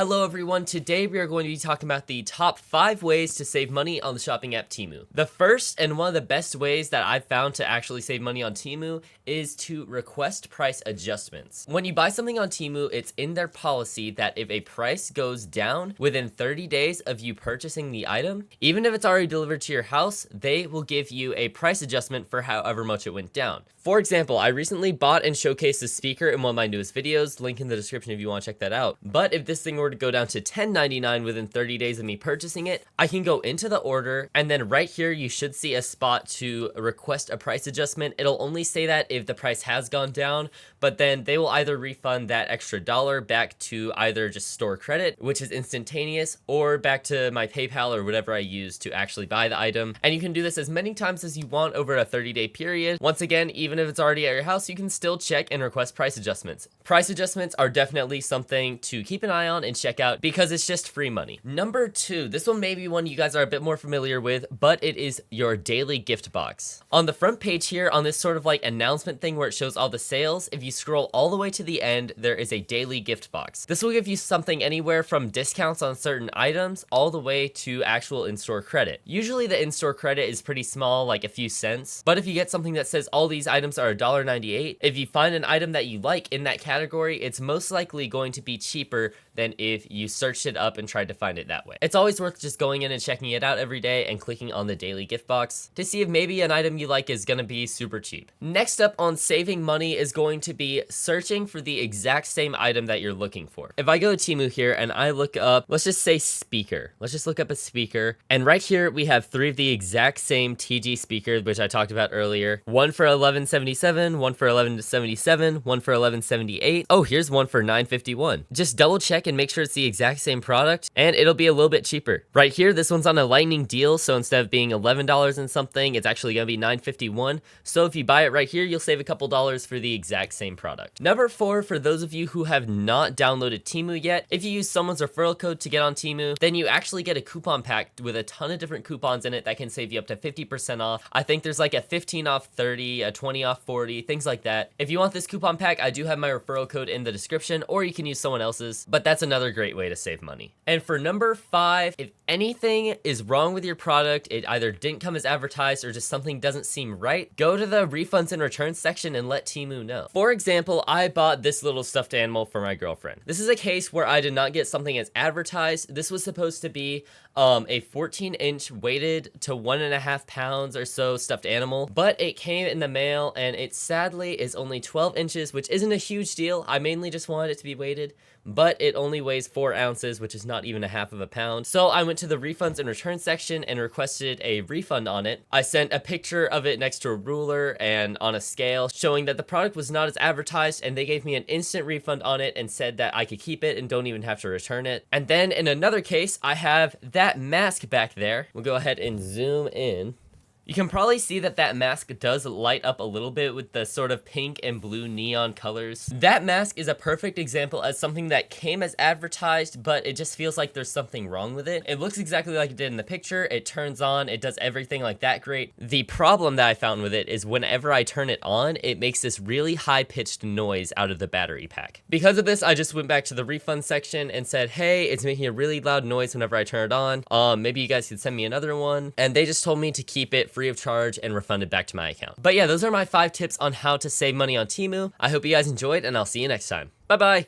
Hello everyone, today we are going to be talking about the top 5 ways to save money on the shopping app Temu. The first and one of the best ways that I've found to actually save money on Temu is to request price adjustments. When you buy something on Temu, it's in their policy that if a price goes down within 30 days of you purchasing the item, even if it's already delivered to your house, they will give you a price adjustment for however much it went down. For example, I recently bought and showcased this speaker in one of my newest videos, link in the description if you want to check that out. But if this thing were to go down to $10.99 within 30 days of me purchasing it, I can go into the order, and then right here you should see a spot to request a price adjustment. It'll only say that if the price has gone down, but then they will either refund that extra dollar back to either just store credit, which is instantaneous, or back to my PayPal or whatever I use to actually buy the item. And you can do this as many times as you want over a 30-day period. Once again, even if it's already at your house, you can still check and request price adjustments. Price adjustments are definitely something to keep an eye on and check out because it's just free money. Number 2, this one may be one you guys are a bit more familiar with, but it is your daily gift box. On the front page here, on this sort of like announcement thing where it shows all the sales, if you scroll all the way to the end, there is a daily gift box. This will give you something anywhere from discounts on certain items all the way to actual in-store credit. Usually the in-store credit is pretty small, like a few cents, but if you get something that says all these items are $1.98, if you find an item that you like in that category, it's most likely going to be cheaper than if you searched it up and tried to find it that way. It's always worth just going in and checking it out every day and clicking on the daily gift box to see if maybe an item you like is gonna be super cheap. Next up on saving money is going to be searching for the exact same item that you're looking for. If I go to Temu here and I look up, let's just say speaker. Let's just look up a speaker. And right here we have 3 of the exact same TG speakers, which I talked about earlier. One for $11.77, one for $11.77, one for $11.78. Oh, here's one for $9.51. Just double check and make sure it's the exact same product and it'll be a little bit cheaper. Right here, this one's on a lightning deal, so instead of being $11 and something, it's actually gonna be $9.51. So if you buy it right here, you'll save a couple dollars for the exact same product. Number 4, for those of you who have not downloaded Temu yet, if you use someone's referral code to get on Temu, then you actually get a coupon pack with a ton of different coupons in it that can save you up to 50% off. I think there's like a 15 off 30, a 20 off 40, things like that. If you want this coupon pack, I do have my referral code in the description, or you can use someone else's, but that's another great way to save money. And for number 5, if anything is wrong with your product, it either didn't come as advertised or just something doesn't seem right, go to the refunds and returns section and let Temu know. For example, I bought this little stuffed animal for my girlfriend. This is a case where I did not get something as advertised. This was supposed to be a 14-inch weighted to 1.5 pounds or so stuffed animal, but it came in the mail and it sadly is only 12 inches, which isn't a huge deal. I mainly just wanted it to be weighted, but it only weighs 4 ounces, which is not even a half of a pound. So I went to the refunds and returns section and requested a refund on it. I sent a picture of it next to a ruler and on a scale showing that the product was not as advertised, and they gave me an instant refund on it and said that I could keep it and don't even have to return it. And then in another case, I have that mask back there. We'll go ahead and zoom in. You can probably see that that mask does light up a little bit with the sort of pink and blue neon colors. That mask is a perfect example as something that came as advertised, but it just feels like there's something wrong with it. It looks exactly like it did in the picture. It turns on, it does everything like that great. The problem that I found with it is whenever I turn it on, it makes this really high-pitched noise out of the battery pack. Because of this, I just went back to the refund section and said, hey, it's making a really loud noise whenever I turn it on. Maybe you guys could send me another one. And they just told me to keep it free of charge and refund it back to my account. But yeah, those are my 5 tips on how to save money on Temu. I hope you guys enjoyed, and I'll see you next time. Bye bye.